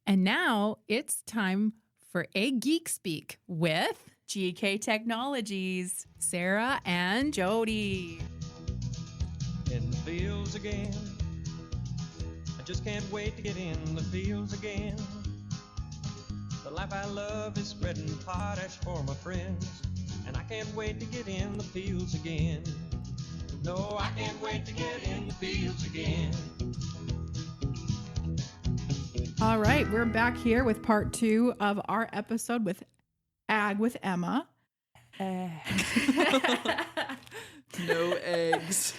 And now it's time for A Geek Speak with GK Technologies, Sarah and Jody. In the fields again. I just can't wait to get in the fields again. The life I love is spreading potash for my friends, and I can't wait to get in the fields again. No, I can't wait to get in the fields again. All right, we're back here with part 2 of our episode with Ag with Emma. No eggs.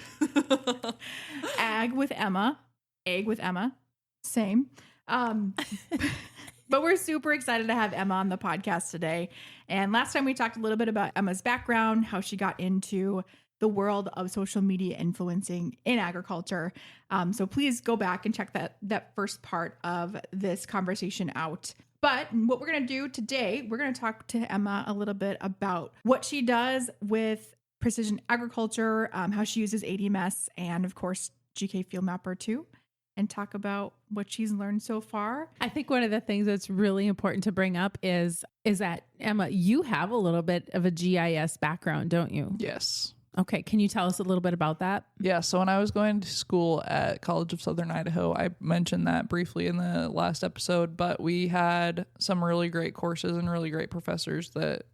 Ag with Emma. Egg with Emma. Same. But we're super excited to have Emma on the podcast today. And last time we talked a little bit about Emma's background, how she got into the world of social media influencing in agriculture. So please go back and check that first part of this conversation out. But what we're going to do today, we're going to talk to Emma a little bit about what she does with precision agriculture, how she uses ADMS, and of course, GK Field Mapper too, and talk about what she's learned so far. I think one of the things that's really important to bring up is that, Emma, you have a little bit of a GIS background, don't you? Yes. Okay. Can you tell us a little bit about that? Yeah. So when I was going to school at College of Southern Idaho, I mentioned that briefly in the last episode, but we had some really great courses and really great professors that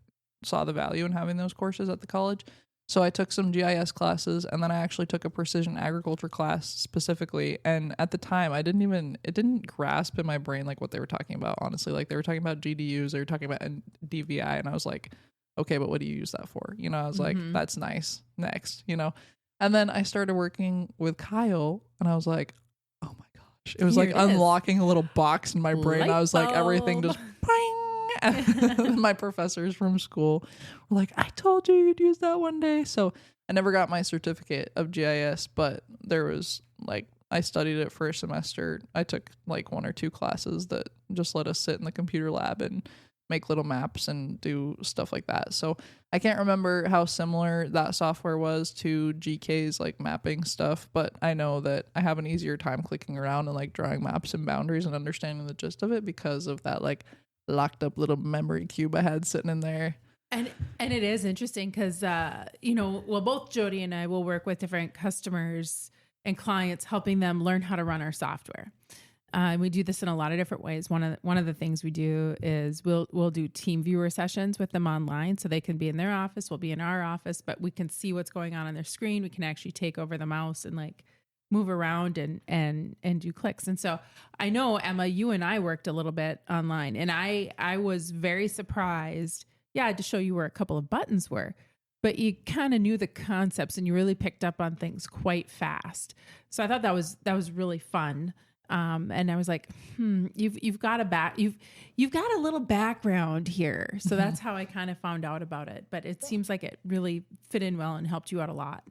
saw the value in having those courses at the college. So I took some GIS classes, and then I actually took a precision agriculture class specifically. And at the time, it didn't grasp in my brain like what they were talking about, honestly. Like they were talking about GDUs, they were talking about DVI, and I was like, okay, but what do you use that for? You know, I was like, that's nice. Next, you know. And then I started working with Kyle, and I was like, oh my gosh. It was like unlocking a little box in my brain. I was like, everything just ping. And my professors from school were like, I told you you'd use that one day. So I never got my certificate of GIS, but there was like, I studied it for a semester. I took like 1 or 2 classes that just let us sit in the computer lab and make little maps and do stuff like that. So I can't remember how similar that software was to GK's like mapping stuff, but I know that I have an easier time clicking around and like drawing maps and boundaries and understanding the gist of it because of that like locked up little memory cube I had sitting in there. And it is interesting because, both Jody and I will work with different customers and clients, helping them learn how to run our software. And we do this in a lot of different ways. One of the things we do is we'll do team viewer sessions with them online, so they can be in their office, we'll be in our office, but we can see what's going on their screen. We can actually take over the mouse and like move around and do clicks. And so I know, Emma, you and I worked a little bit online, and I was very surprised. Yeah, I had to show you where a couple of buttons were, but you kind of knew the concepts and you really picked up on things quite fast. So I thought that was really fun. And I was like, you've got a little background here. So that's how I kind of found out about it. But it seems like it really fit in well and helped you out a lot.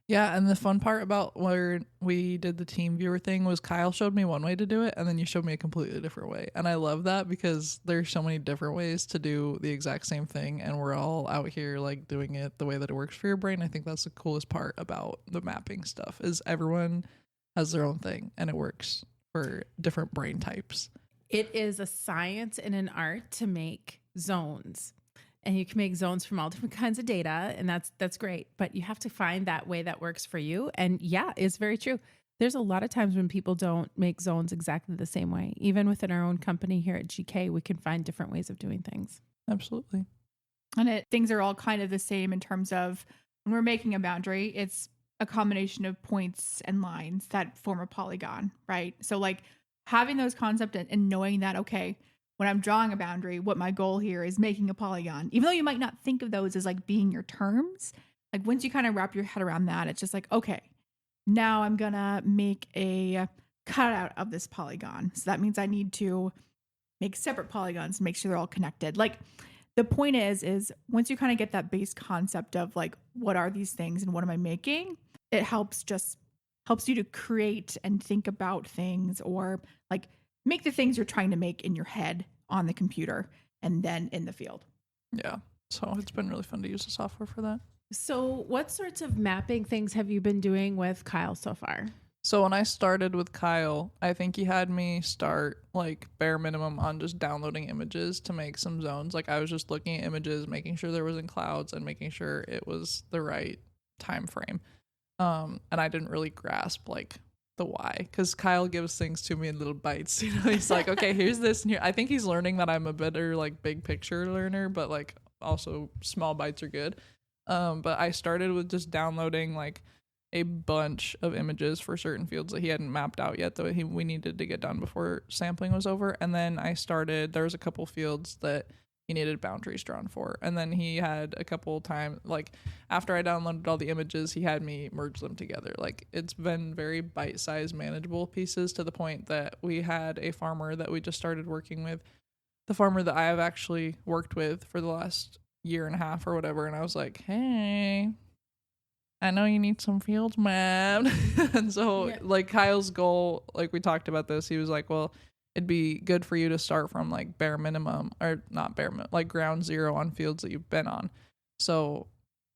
Yeah. And the fun part about where we did the team viewer thing was Kyle showed me one way to do it, and then you showed me a completely different way. And I love that because there's so many different ways to do the exact same thing. And we're all out here like doing it the way that it works for your brain. I think that's the coolest part about the mapping stuff is everyone has their own thing and it works for different brain types. It is a science and an art to make zones, and you can make zones from all different kinds of data, and that's great, but you have to find that way that works for you. And yeah, it's very true. There's a lot of times when people don't make zones exactly the same way. Even within our own company here at GK, we can find different ways of doing things. Absolutely. And things are all kind of the same in terms of when we're making a boundary, it's a combination of points and lines that form a polygon, right? So like having those concepts and knowing that, okay, when I'm drawing a boundary, what my goal here is making a polygon, even though you might not think of those as like being your terms, like once you kind of wrap your head around that, it's just like, okay, now I'm gonna make a cutout of this polygon. So that means I need to make separate polygons to make sure they're all connected. Like the point is once you kind of get that base concept of like, what are these things and what am I making? It helps you to create and think about things, or like make the things you're trying to make in your head on the computer and then in the field. Yeah. So it's been really fun to use the software for that. So what sorts of mapping things have you been doing with Kyle so far? So when I started with Kyle, I think he had me start like bare minimum on just downloading images to make some zones. Like I was just looking at images, making sure there was in clouds and making sure it was the right time frame. And I didn't really grasp like the why, because Kyle gives things to me in little bites. You know, he's like, okay, here's this and here. I think he's learning that I'm a better like big picture learner, but like also small bites are good. But I started with just downloading like a bunch of images for certain fields that he hadn't mapped out yet that we needed to get done before sampling was over. And then there was a couple fields that he needed boundaries drawn for. And then he had a couple times, like after I downloaded all the images, he had me merge them together. Like it's been very bite-sized, manageable pieces to the point that we had a farmer that we just started working with, the farmer that I have actually worked with for the last year and a half or whatever. And I was like, hey, I know you need some fields mapped. And so like Kyle's goal, like we talked about this, he was like, well, it'd be good for you to start from like bare minimum, or not bare minimum, like ground zero on fields that you've been on. So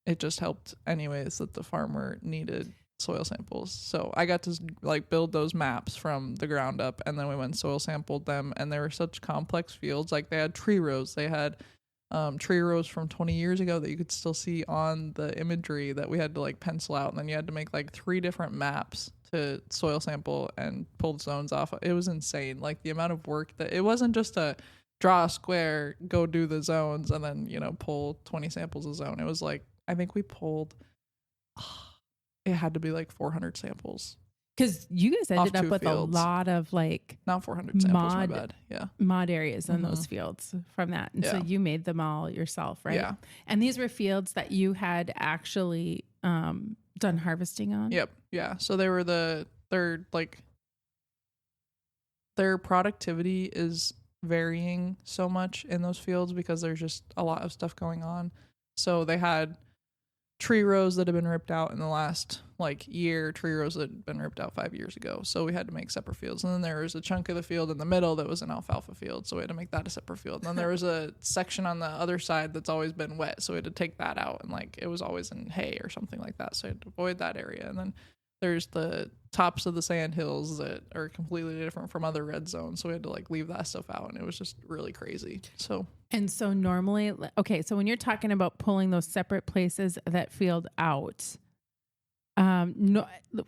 it just helped anyways that the farmer needed soil samples. So I got to like build those maps from the ground up, and then we went and soil sampled them, and they were such complex fields. Like they had tree rows, they had tree rows from 20 years ago that you could still see on the imagery that we had to like pencil out, and then you had to make like 3 different maps to soil sample and pull the zones off. It was insane, like the amount of work that it wasn't just a draw a square, go do the zones, and then, you know, pull 20 samples a zone. It was like, I think we pulled it had to be like 400 samples. Because you guys ended up with fields. A lot of like not 400 samples, my bad. Yeah, mod areas in those fields from that, and so you made them all yourself, right? Yeah. And these were fields that you had actually done harvesting on. Yep. Yeah. So they were their productivity is varying so much in those fields because there's just a lot of stuff going on. So they had tree rows that have been ripped out in the last like year, tree rows that had been ripped out 5 years ago. So we had to make separate fields. And then there was a chunk of the field in the middle that was an alfalfa field. So we had to make that a separate field. And then there was a section on the other side that's always been wet. So we had to take that out. And like it was always in hay or something like that. So I had to avoid that area. And then there's the tops of the sand hills that are completely different from other red zones. So we had to like leave that stuff out. And it was just really crazy. So. And so normally, okay, so when you're talking about pulling those separate places that field out,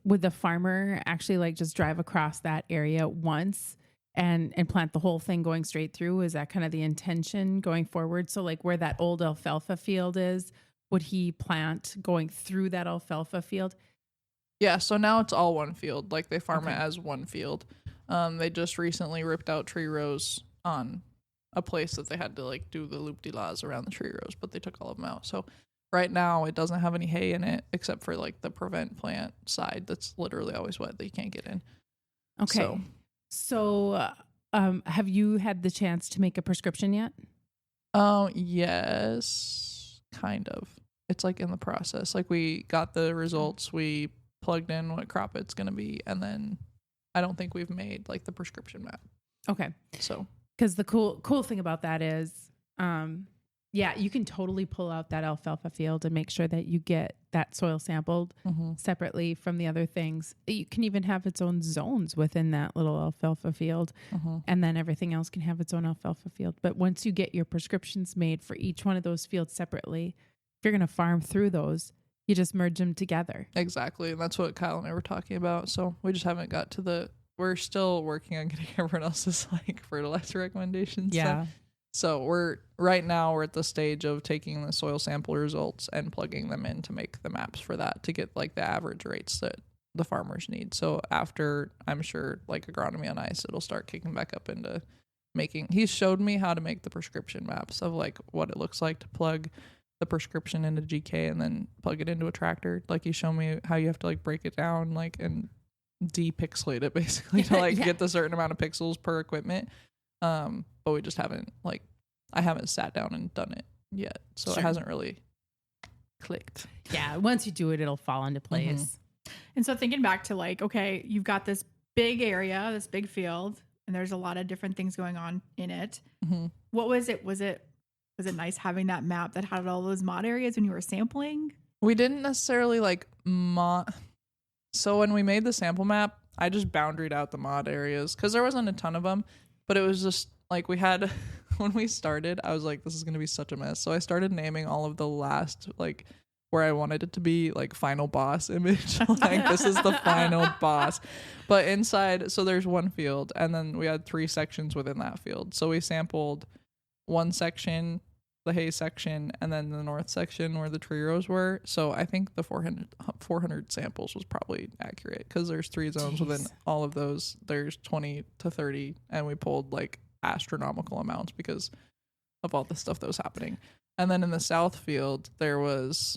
would the farmer actually like just drive across that area once and plant the whole thing going straight through? Is that kind of the intention going forward? So like where that old alfalfa field is, would he plant going through that alfalfa field? Yeah, so now it's all one field. Like they farm it as one field. They just recently ripped out tree rows on a place that they had to like do the loop-de-las around the tree rows, but they took all of them out. So right now it doesn't have any hay in it except for like the prevent plant side that's literally always wet that you can't get in. Okay. So have you had the chance to make a prescription yet? Yes, kind of. It's like in the process. Like we got the results, we plugged in what crop it's going to be, and then I don't think we've made like the prescription map. Okay. So because the cool thing about that is, you can totally pull out that alfalfa field and make sure that you get that soil sampled separately from the other things. You can even have its own zones within that little alfalfa field, and then everything else can have its own alfalfa field. But once you get your prescriptions made for each one of those fields separately, if you're going to farm through those, you just merge them together. Exactly. And that's what Kyle and I were talking about. So we just haven't got to we're still working on getting everyone else's like fertilizer recommendations. Yeah. So we're at the stage of taking the soil sample results and plugging them in to make the maps for that, to get like the average rates that the farmers need. So after, I'm sure like agronomy on ice, it'll start kicking back up into making. He showed me how to make the prescription maps of like what it looks like to plug the prescription into GK and then plug it into a tractor. Like he showed me how you have to like break it down like and depixelate it basically to like get the certain amount of pixels per equipment. But we just haven't I haven't sat down and done it yet. So It hasn't really clicked. Yeah. Once you do it, it'll fall into place. And so thinking back to like, okay, you've got this big area, this big field, and there's a lot of different things going on in it. What was it? Was it nice having that map that had all those mod areas when you were sampling? We didn't necessarily like so when we made the sample map, I just boundaried out the mod areas because there wasn't a ton of them, but it was just like we had when we started, I was like, this is going to be such a mess. So I started naming all of the last, like, where I wanted it to be, like, final boss image. Like, this is the final boss. But inside, so there's one field, and then we had 3 sections within that field. So we sampled one section, the hay section, and then the north section where the tree rows were. So I think the 400 samples was probably accurate because there's 3 zones within all of those. There's 20 to 30, and we pulled, like, astronomical amounts because of all the stuff that was happening. And then in the south field there was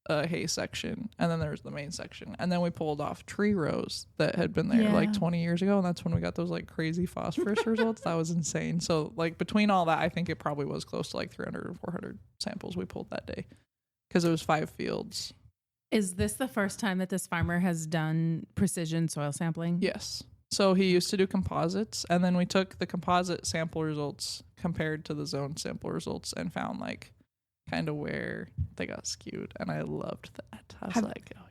a hay section, and then there's the main section, and then we pulled off tree rows that had been there like 20 years ago, and that's when we got those like crazy phosphorus results. That was insane. So like between all that, I think it probably was close to like 300 or 400 samples we pulled that day because it was 5 fields. Is this the first time that this farmer has done precision soil sampling? Yes. So he used to do composites, and then we took the composite sample results compared to the zone sample results and found like kind of where they got skewed, and I loved that. I was like, oh.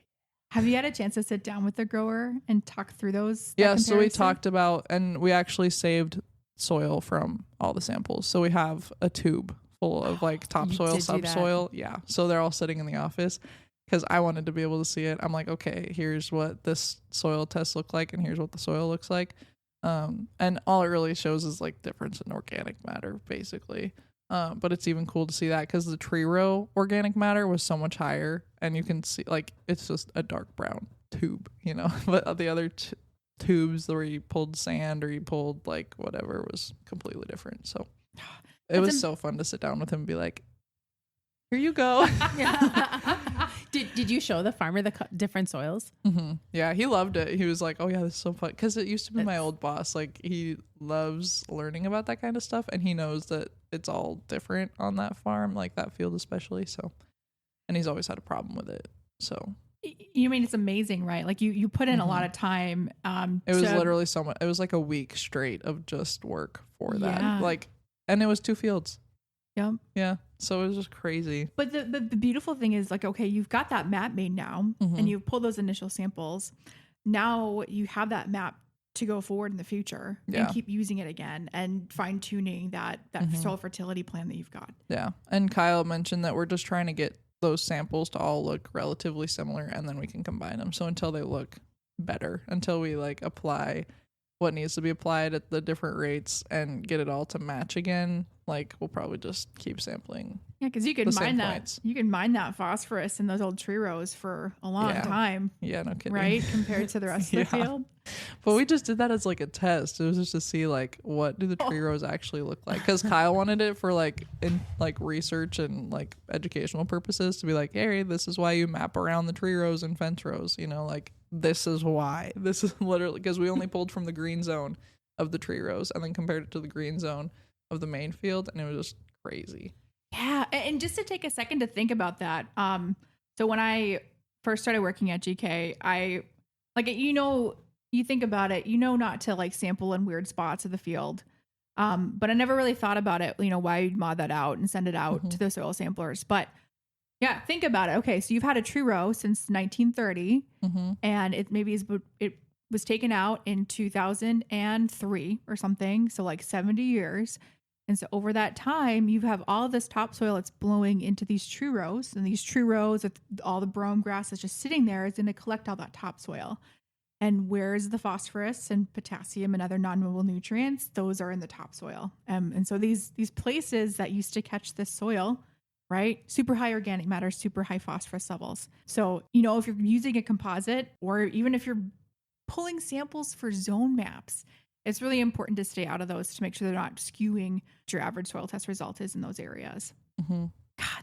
Have you had a chance to sit down with the grower and talk through those? Yeah, so we talked about, and we actually saved soil from all the samples. So we have a tube full of like topsoil, subsoil. Yeah, so they're all sitting in the office because I wanted to be able to see it. I'm like, okay, here's what this soil test looked like, and here's what the soil looks like. And all it really shows is like difference in organic matter, basically. But it's even cool to see that because the tree row organic matter was so much higher, and you can see like it's just a dark brown tube, you know. But the other tubes where you pulled sand or you pulled like whatever was completely different. So it was so fun to sit down with him and be like, here you go. Did you show the farmer the different soils? Mm-hmm. Yeah, he loved it. He was like, oh yeah, this is so fun. Because it used to be my old boss. Like, he loves learning about that kind of stuff, and he knows that it's all different on that farm, like that field especially. So, and he's always had a problem with it. So you mean it's amazing, right? Like you put in a lot of time. It was literally so much. It was like a week straight of just work for that. Like, and it was 2 fields. Yep. Yeah. So it was just crazy. But the beautiful thing is, like, okay, you've got that map made now, and you've pulled those initial samples. Now you have that map to go forward in the future and keep using it again and fine tuning that soil fertility plan that you've got. Yeah. And Kyle mentioned that we're just trying to get those samples to all look relatively similar, and then we can combine them. So until they look better, until we like apply what needs to be applied at the different rates and get it all to match again, like we'll probably just keep sampling. Yeah, because you can mine that phosphorus in those old tree rows for a long time. Yeah, no kidding. Right, compared to the rest of the field. But we just did that as like a test. It was just to see like what do the tree rows actually look like. Because Kyle wanted it for like in like research and like educational purposes to be like, hey, this is why you map around the tree rows and fence rows. You know, like this is why. This is literally because we only pulled from the green zone of the tree rows and then compared it to the green zone of the main field, and it was just crazy. Yeah, and just to take a second to think about that. So when I first started working at GK, I like, you know, you think about it, you know, not to like sample in weird spots of the field. But I never really thought about it, you know, why you'd mod that out and send it out to the soil samplers. But yeah, think about it. Okay, so you've had a tree row since 1930, and it was taken out in 2003 or something. So like 70 years. And so over that time, you have all this topsoil that's blowing into these tree rows, and these tree rows with all the brome grass that's just sitting there is going to collect all that topsoil. And where's the phosphorus and potassium and other non-movable nutrients? Those are in the topsoil. And so these places that used to catch this soil, right? Super high organic matter, super high phosphorus levels. So, you know, if you're using a composite, or even if you're pulling samples for zone maps, it's really important to stay out of those to make sure they're not skewing what your average soil test result is in those areas. God,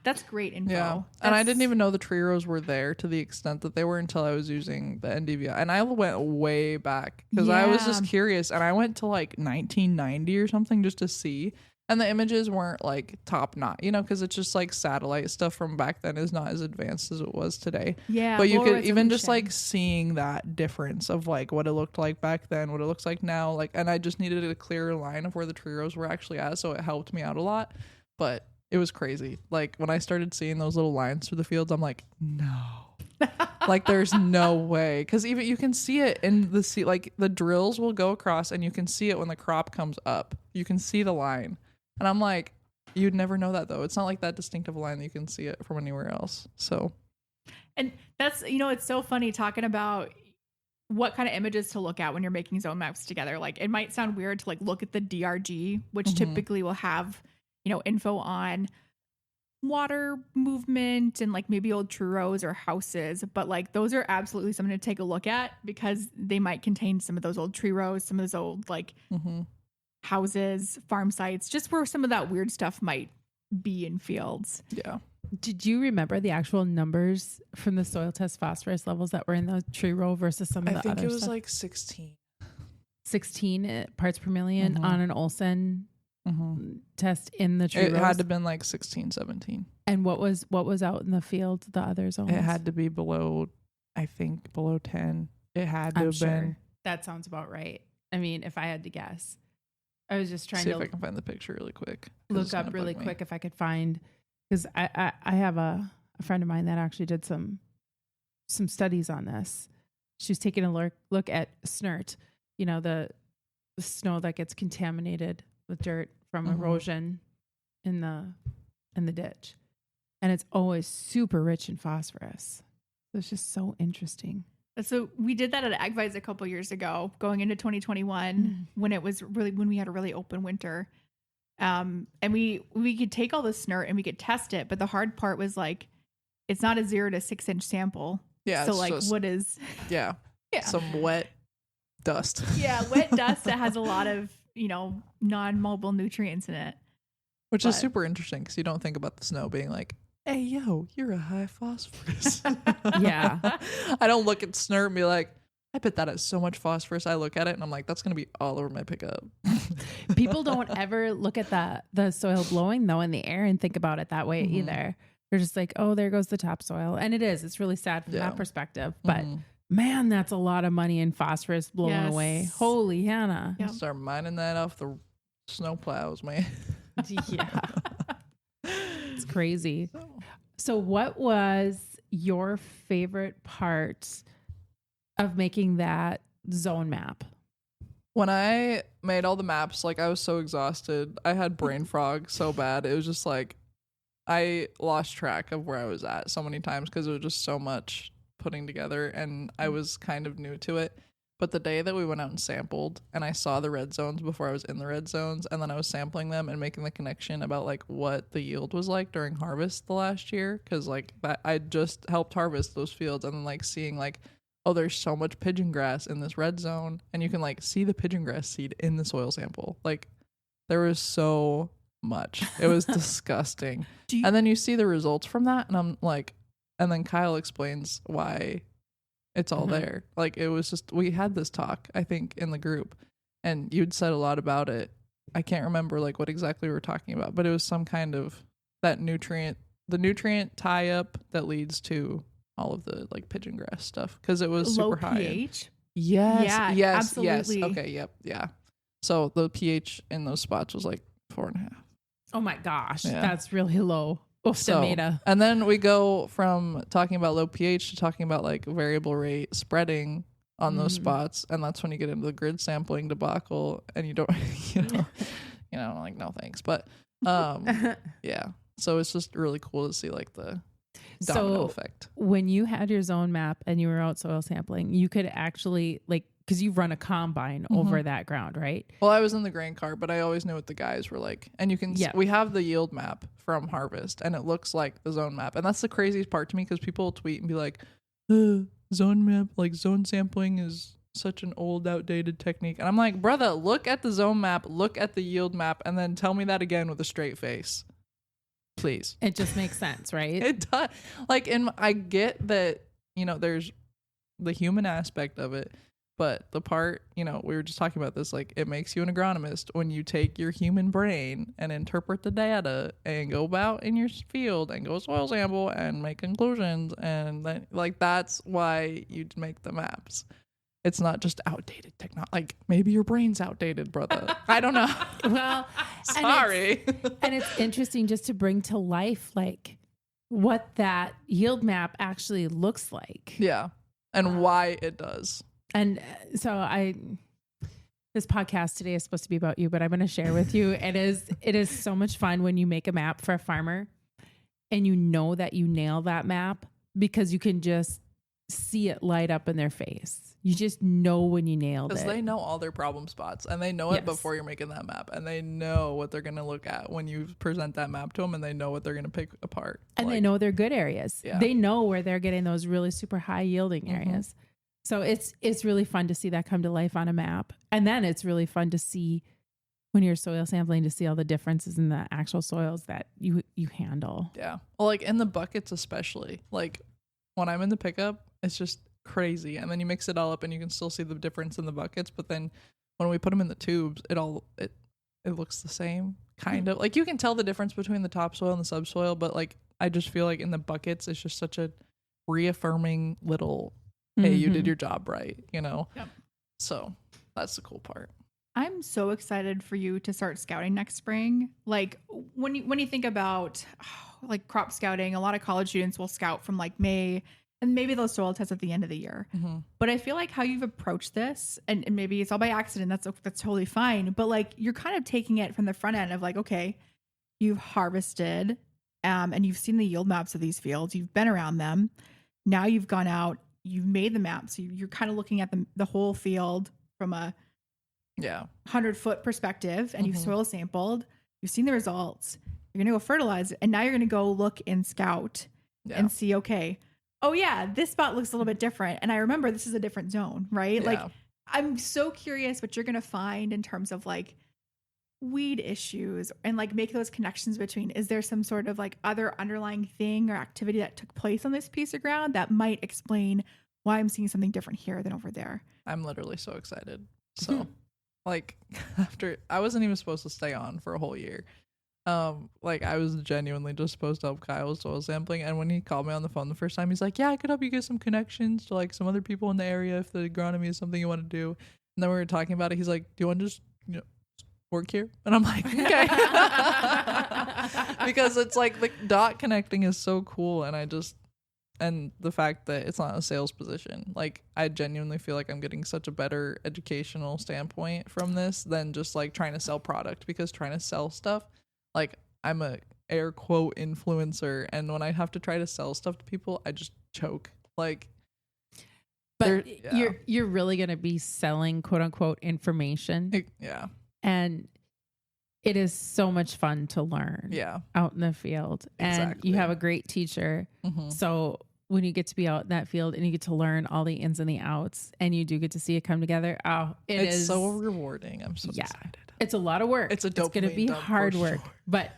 that's great info. Yeah. And I didn't even know the tree rows were there to the extent that they were until I was using the NDVI. And I went way back because I was just curious. And I went to like 1990 or something just to see. And the images weren't like top notch, you know, because it's just like satellite stuff from back then is not as advanced as it was today. Yeah. But you could even just like seeing that difference of like what it looked like back then, what it looks like now. Like, and I just needed a clearer line of where the tree rows were actually at. So it helped me out a lot. But it was crazy. Like when I started seeing those little lines through the fields, I'm like, no. Like there's no way. Because even you can see it in the sea, like the drills will go across and you can see it when the crop comes up. You can see the line. And I'm like, you'd never know that though. It's not like that distinctive line that you can see it from anywhere else. So. And that's, it's so funny talking about what kind of images to look at when you're making zone maps together. Like it might sound weird to like look at the DRG, which typically will have, info on water movement and like maybe old true rows or houses. But like those are absolutely something to take a look at because they might contain some of those old tree rows, some of those old like houses, farm sites, just where some of that weird stuff might be in fields. Yeah. Did you remember the actual numbers from the soil test phosphorus levels that were in the tree row versus some of the other stuff? I think it was like 16. 16 parts per million on an Olsen test in the tree rows? It had to have been like 16, 17. And what was out in the field, the other zones? It had to be below 10. It had to have been. That sounds about right. I mean, if I had to guess. I was just trying See to if I can find the picture really quick. Look up really quick if I could find, because I have a friend of mine that actually did some studies on this. She was taking a look at snirt, the snow that gets contaminated with dirt from erosion in the ditch, and it's always super rich in phosphorus. So it's just so interesting. So we did that at Agvise a couple years ago, going into 2021 when we had a really open winter. And we could take all the snirt and we could test it. But the hard part was like, it's not a 0 to 6 inch sample. Yeah. So like what is. Yeah. Some wet dust. Yeah. Wet dust that has a lot of, non-mobile nutrients in it. Which is super interesting because you don't think about the snow being like, hey, yo, you're a high phosphorus. Yeah. I don't look at snirt and be like, I bet that has so much phosphorus. I look at it and I'm like, that's going to be all over my pickup. People don't ever look at the soil blowing though in the air and think about it that way either. They're just like, oh, there goes the topsoil. And it's really sad from that perspective. But man, that's a lot of money in phosphorus blowing away. Holy Hannah. Yep. Start mining that off the snow plows, man. Yeah. It's crazy. So what was your favorite part of making that zone map? When I made all the maps, like I was so exhausted. I had brain fog so bad. It was just like I lost track of where I was at so many times because it was just so much putting together and I was kind of new to it. But the day that we went out and sampled and I saw the red zones before I was in the red zones and then I was sampling them and making the connection about like what the yield was like during harvest the last year, because like that I just helped harvest those fields and then like seeing like, oh, there's so much pigeon grass in this red zone and you can like see the pigeon grass seed in the soil sample. Like there was so much. It was disgusting. And then you see the results from that and I'm like, and then Kyle explains why it's all there. Like it was just, we had this talk, I think, in the group and you'd said a lot about it. I can't remember like what exactly we were talking about, but it was some kind of the nutrient tie up that leads to all of the like pigeon grass stuff. Cause it was low super high. pH. Yes. Absolutely. Yes. Okay. Yep. Yeah. So the pH in those spots was like 4.5. Oh my gosh. Yeah. That's really low. And then we go from talking about low pH to talking about like variable rate spreading on those spots, and that's when you get into the grid sampling debacle, and you don't, like no thanks, but yeah. So it's just really cool to see like the domino effect. When you had your zone map and you were out soil sampling, you could actually like, because you run a combine over that ground, right? Well, I was in the grain cart, but I always knew what the guys were like. And you can, we have the yield map from harvest and it looks like the zone map. And that's the craziest part to me because people tweet and be like, zone map, like zone sampling is such an old, outdated technique. And I'm like, brother, look at the zone map, look at the yield map, and then tell me that again with a straight face. Please. It just makes sense, right? It does. Like, and I get that, there's the human aspect of it. But the part, we were just talking about this, like it makes you an agronomist when you take your human brain and interpret the data and go about in your field and go soil sample and make conclusions. And then like, that's why you make the maps. It's not just outdated technology. Like maybe your brain's outdated, brother. I don't know. Well, sorry. And it's interesting just to bring to life, like what that yield map actually looks like. Yeah. And why it does. And this podcast today is supposed to be about you, but I'm going to share with you. It is so much fun when you make a map for a farmer and you know that you nail that map because you can just see it light up in their face. You just know when you nailed it. Because they know all their problem spots and they know it before you're making that map, and they know what they're going to look at when you present that map to them, and they know what they're going to pick apart. And they know their good areas. Yeah. They know where they're getting those really super high yielding areas. So it's really fun to see that come to life on a map. And then it's really fun to see when you're soil sampling, to see all the differences in the actual soils that you handle. Yeah. Well, like in the buckets especially, like when I'm in the pickup, it's just crazy. And then you mix it all up and you can still see the difference in the buckets. But then when we put them in the tubes, it looks the same, kind of. Like you can tell the difference between the topsoil and the subsoil, but like I just feel like in the buckets, it's just such a reaffirming little, hey, you did your job right, you know? Yep. So that's the cool part. I'm so excited for you to start scouting next spring. Like when you think about like crop scouting, a lot of college students will scout from like May, and maybe they'll soil test at the end of the year. But I feel like how you've approached this, and maybe it's all by accident, that's totally fine. But like you're kind of taking it from the front end of like, okay, you've harvested and you've seen the yield maps of these fields. You've been around them. Now you've gone out, you've made the maps. You're kind of looking at the whole field from a 100-foot perspective, and you've soil sampled. You've seen the results. You're going to go fertilize it. And now you're going to go look in Scout and see, okay, oh yeah, this spot looks a little bit different. And I remember this is a different zone, right? Yeah. Like I'm so curious what you're going to find in terms of like weed issues and like make those connections between, is there some sort of like other underlying thing or activity that took place on this piece of ground that might explain why I'm seeing something different here than over there? I'm literally so excited. So like after I wasn't even supposed to stay on for a whole year. Like I was genuinely just supposed to help Kyle with soil sampling, and when he called me on the phone the first time, he's like, yeah, I could help you get some connections to like some other people in the area if the agronomy is something you want to do. And then we were talking about it. He's like, do you want to just work here? And I'm like, okay. Because it's like the dot connecting is so cool, and the fact that it's not a sales position, like I genuinely feel like I'm getting such a better educational standpoint from this than just like trying to sell product, because trying to sell stuff, like I'm a air quote influencer, and when I have to try to sell stuff to people, I just choke. Like, but you're really going to be selling quote unquote information. And it is so much fun to learn out in the field. And you have a great teacher. So when you get to be out in that field and you get to learn all the ins and the outs, and you do get to see it come together, it's so rewarding. I'm so excited. It's a lot of work. It's going to be hard work, but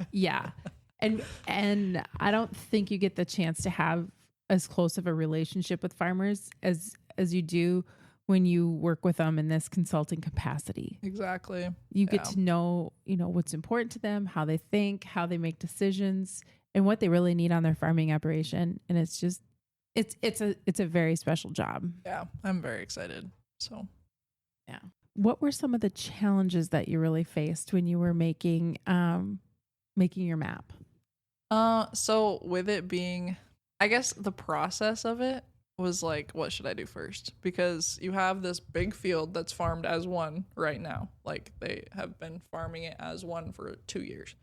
and I don't think you get the chance to have as close of a relationship with farmers as you do when you work with them in this consulting capacity. Exactly. You get to know, what's important to them, how they think, how they make decisions, and what they really need on their farming operation. And it's just, it's a very special job. Yeah. I'm very excited. So, yeah. What were some of the challenges that you really faced when you were making your map? So with it being, I guess the process of it was like, what should I do first? Because you have this big field that's farmed as one right now. Like they have been farming it as one for 2 years.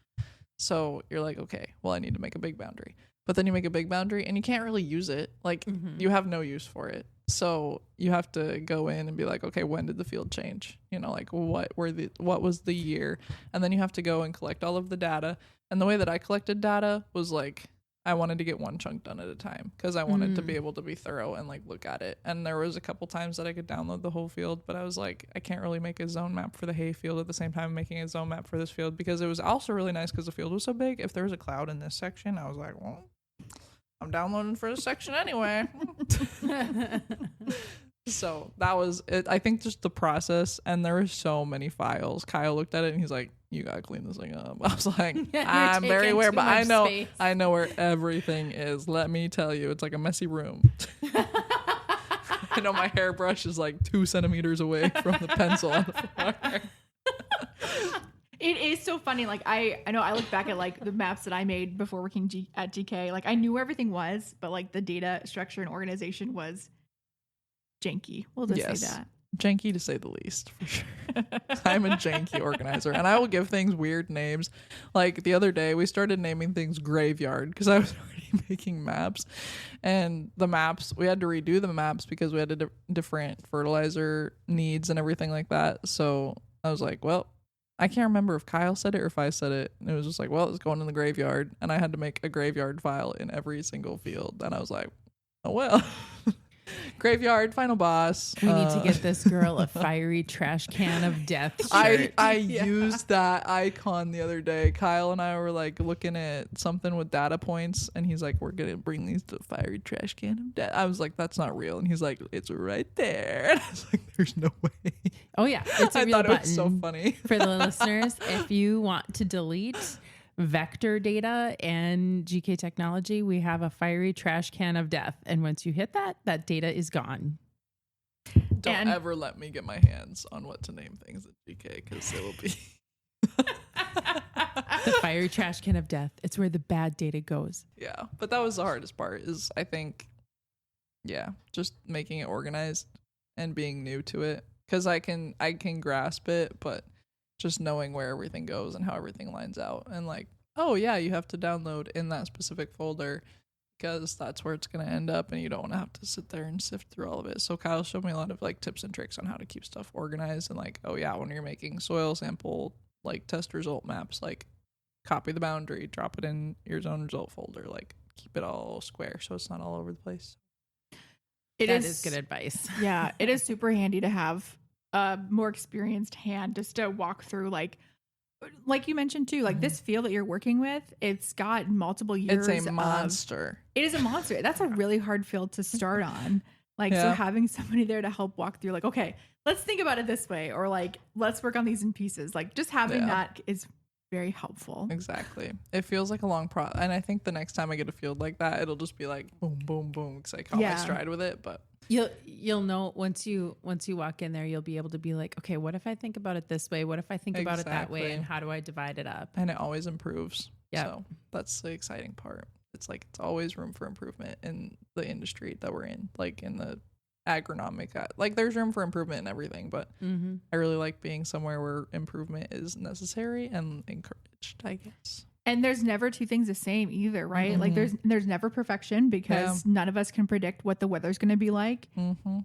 So you're like, okay, well, I need to make a big boundary. But then you make a big boundary and you can't really use it. Like you have no use for it. So you have to go in and be like, okay, when did the field change? Like what was the year? And then you have to go and collect all of the data. And the way that I collected data was like, I wanted to get one chunk done at a time because I wanted to be able to be thorough and like look at it. And there was a couple times that I could download the whole field, but I was like, I can't really make a zone map for the hay field at the same time making a zone map for this field, because it was also really nice because the field was so big. If there was a cloud in this section, I was like, well, I'm downloading for this section anyway. So that was it. I think just the process, and there were so many files. Kyle looked at it and he's like, you gotta clean this thing up. I was like, I'm very aware, but I know where everything is. Let me tell you, it's like a messy room. I know my hairbrush is like 2 centimeters away from the pencil on the floor. It is so funny. Like I know I look back at like the maps that I made before working at GK. Like I knew where everything was, but like the data structure and organization was janky. We'll just say that. Janky to say the least, for sure. I'm a janky organizer, and I will give things weird names. Like the other day, we started naming things graveyard because I was already making maps, and the maps, we had to redo the maps because we had different fertilizer needs and everything like that. So I was like, well, I can't remember if Kyle said it or if I said it. And it was just like, well, it's going in the graveyard, and I had to make a graveyard file in every single field. And I was like, oh well. Graveyard, final boss. We need to get this girl a fiery trash can of death shirt. I used that icon the other day. Kyle and I were like looking at something with data points, and he's like, we're gonna bring these to fiery trash can of death. I was like, that's not real. And he's like, it's right there. And I was like, there's no way. Oh yeah, it's a real thought button. It was so funny. For the listeners, if you want to delete vector data and GK technology, we have a fiery trash can of death, and once you hit that data is gone. Don't ever let me get my hands on what to name things at GK, because it will be the fiery trash can of death. It's where the bad data goes. Yeah, but that was the hardest part, is I think, just making it organized and being new to it, because I can grasp it, but just knowing where everything goes and how everything lines out, and like, oh yeah, you have to download in that specific folder because that's where it's going to end up, and you don't want to have to sit there and sift through all of it. So Kyle showed me a lot of like tips and tricks on how to keep stuff organized, and like, oh yeah, when you're making soil sample like test result maps, like copy the boundary, drop it in your zone result folder, like keep it all square so it's not all over the place. That is good advice. Yeah, it is super handy to have a more experienced hand just to walk through, like you mentioned too, like this field that you're working with, it's got multiple years. It's a monster. It is a monster. That's a really hard field to start on. Like, so having somebody there to help walk through, like, okay, let's think about it this way, or like, let's work on these in pieces. Like, just having that is very helpful. Exactly. It feels like a long process. And I think the next time I get a field like that, it'll just be like boom, boom, boom, because I caught my stride with it. But you'll know once you walk in there, you'll be able to be like, okay, what if I think about it this way? What if I think about it that way? And how do I divide it up? And it always improves. Yeah. So that's the exciting part. It's like, it's always room for improvement in the industry that we're in, like in the agronomic, like there's room for improvement in everything, but I really like being somewhere where improvement is necessary and encouraged, I guess. And there's never two things the same either, right? Like there's never perfection, because none of us can predict what the weather's going to be like.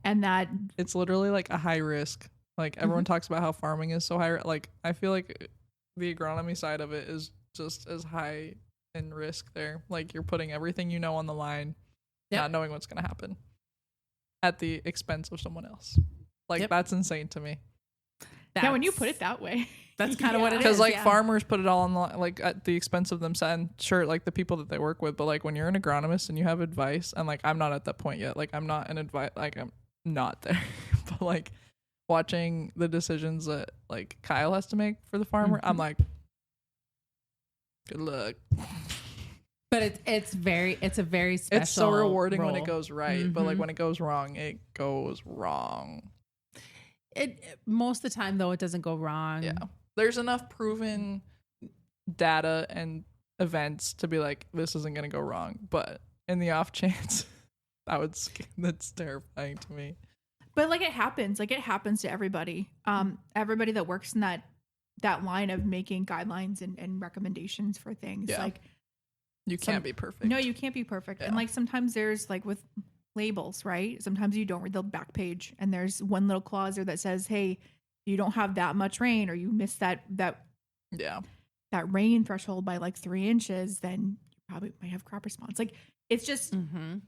And that it's literally like a high risk. Like everyone talks about how farming is so high. Like I feel like the agronomy side of it is just as high in risk there. Like you're putting everything you know on the line, not knowing what's going to happen at the expense of someone else. Like that's insane to me. Yeah, when you put it that way. That's kind of what it is. Because like farmers put it all on the, like at the expense of themselves, and sure, like the people that they work with, but like when you're an agronomist and you have advice, and like I'm not at that point yet, like I'm not an advice, like I'm not there, but like watching the decisions that like Kyle has to make for the farmer, I'm like, good luck. But it's a very special. It's so rewarding role. when it goes right, but like when it goes wrong, it goes wrong. It most of the time though, it doesn't go wrong. Yeah, there's enough proven data and events to be like, this isn't going to go wrong. But in the off chance, that's terrifying to me. But like it happens to everybody. Everybody that works in that line of making guidelines and recommendations for things. Yeah. Like you can't be perfect. No, you can't be perfect. Yeah. And like sometimes there's like with labels, right? Sometimes you don't read the back page and there's one little clause there that says, hey, you don't have that much rain, or you missed that rain threshold by like 3 inches, then you probably might have crop response. Like it's just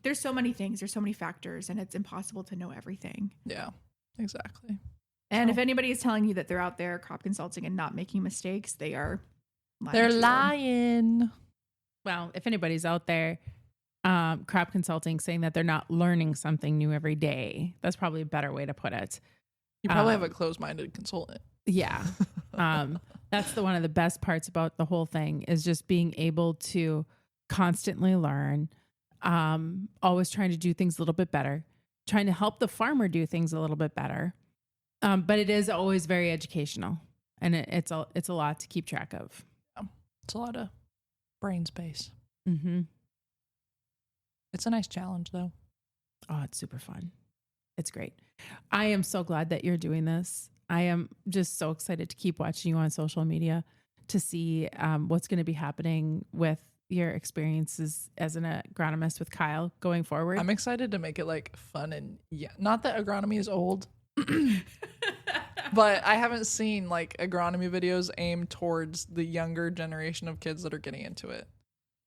there's so many things, there's so many factors, and it's impossible to know everything. Yeah, exactly. And if anybody is telling you that they're out there crop consulting and not making mistakes, they're lying. Well, if anybody's out there crop consulting saying that they're not learning something new every day, that's probably a better way to put it. You probably have a closed-minded consultant. Yeah. That's one of the best parts about the whole thing, is just being able to constantly learn, always trying to do things a little bit better, trying to help the farmer do things a little bit better. But it is always very educational. And it's a lot to keep track of. It's a lot of brain space. Mm-hmm. It's a nice challenge, though. Oh, it's super fun. It's great. I am so glad that you're doing this. I am just so excited to keep watching you on social media to see what's going to be happening with your experiences as an agronomist with Kyle going forward. I'm excited to make it like fun and not that agronomy is old, but I haven't seen like agronomy videos aimed towards the younger generation of kids that are getting into it.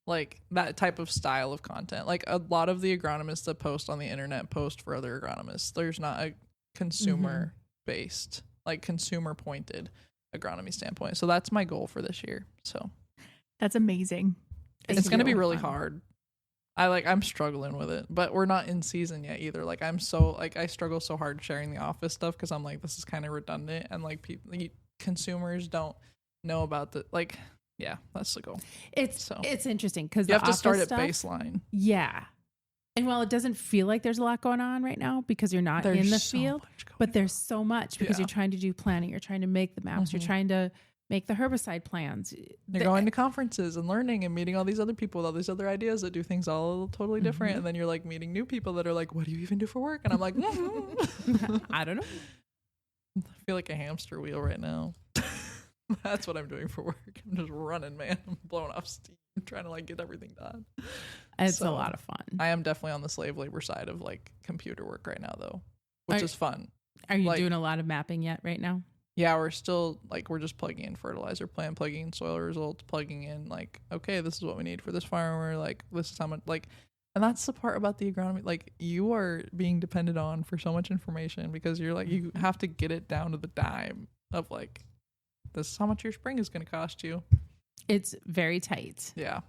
Like that type of style of content. Like a lot of the agronomists that post on the internet post for other agronomists. There's not a consumer based, like consumer pointed agronomy standpoint. So that's my goal for this year. So that's amazing. It's going to be really hard. I'm struggling with it, but we're not in season yet either. Like I struggle so hard sharing the office stuff because I'm like, this is kind of redundant, and like consumers don't know about the like. Yeah, that's the goal. It's interesting because you have to start at baseline. Yeah. And while it doesn't feel like there's a lot going on right now because you're not in the field, but there's so much because you're trying to do planning, you're trying to make the maps, you're trying to make the herbicide plans. You're going to conferences and learning and meeting all these other people with all these other ideas that do things all totally different. And then you're like meeting new people that are like, what do you even do for work? And I'm like, I don't know. I feel like a hamster wheel right now. That's what I'm doing for work. I'm just running, man. I'm blowing off steam, trying to like get everything done. It's a lot of fun. I am definitely on the slave labor side of like computer work right now, though, which is fun. Are you doing a lot of mapping yet right now? Yeah, we're still like, we're just plugging in fertilizer plan, plugging in soil results, plugging in like, okay, this is what we need for this farmer. Like, this is how much, like, and that's the part about the agronomy. Like, you are being depended on for so much information because you're like, you have to get it down to the dime of like, this is how much your spring is going to cost you. It's very tight. Yeah.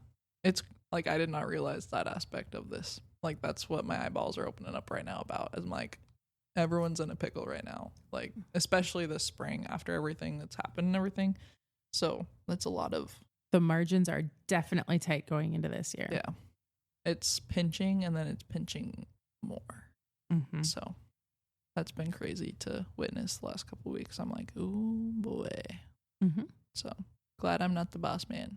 It's like, I did not realize that aspect of this. Like, that's what my eyeballs are opening up right now about. I'm like, everyone's in a pickle right now. Like, especially this spring after everything that's happened and everything. So that's a lot of. The margins are definitely tight going into this year. Yeah. It's pinching and then it's pinching more. Mm-hmm. So that's been crazy to witness the last couple of weeks. I'm like, ooh, boy. Mm-hmm. So glad I'm not the boss man.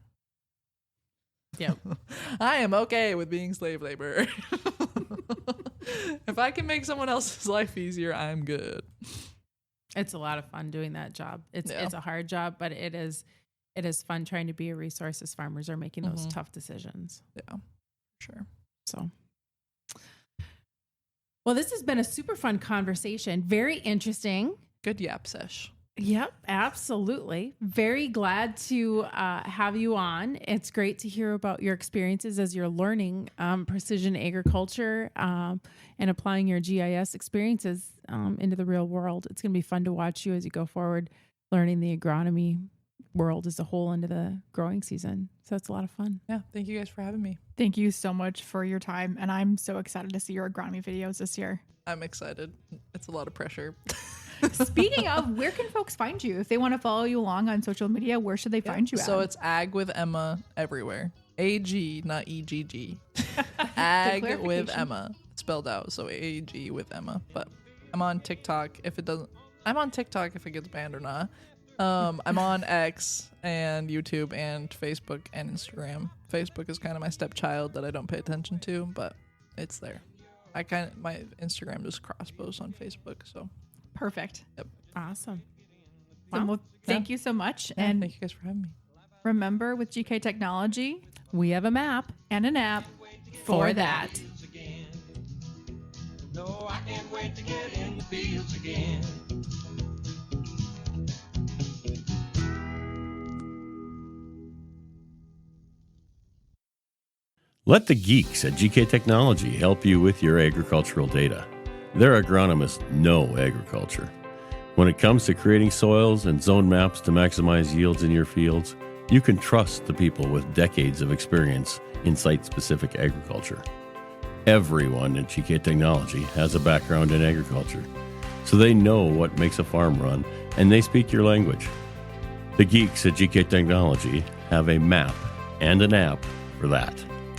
Yep. I am okay with being slave labor. If I can make someone else's life easier, I'm good. It's a lot of fun doing that job. It's a hard job, but it is fun trying to be a resource as farmers are making those tough decisions. Yeah, sure. So, well, this has been a super fun conversation. Very interesting. Good yap sesh. Yep, absolutely. Very glad to have you on. It's great to hear about your experiences as you're learning precision agriculture and applying your GIS experiences into the real world. It's going to be fun to watch you as you go forward, learning the agronomy world as a whole into the growing season. So it's a lot of fun. Yeah, thank you guys for having me. Thank you so much for your time. And I'm so excited to see your agronomy videos this year. I'm excited. It's a lot of pressure. Speaking of, where can folks find you? If they want to follow you along on social media, where should they find you at? So it's Ag with Emma everywhere. AG, not EGG. Ag with Emma. It's spelled out, so AG with Emma. But I'm on TikTok if it doesn't. I'm on TikTok if it gets banned or not. I'm on X and YouTube and Facebook and Instagram. Facebook is kind of my stepchild that I don't pay attention to, but it's there. My Instagram just cross posts on Facebook, so. Perfect. Yep. Awesome. Wow. Well, thank you so much. Yeah, and thank you guys for having me. Remember, with GK Technology, we have a map and an app for that. No, I can't wait to get in the fields again. Let the geeks at GK Technology help you with your agricultural data. Their agronomists know agriculture. When it comes to creating soils and zone maps to maximize yields in your fields, you can trust the people with decades of experience in site-specific agriculture. Everyone at GK Technology has a background in agriculture, so they know what makes a farm run, and they speak your language. The geeks at GK Technology have a map and an app for that.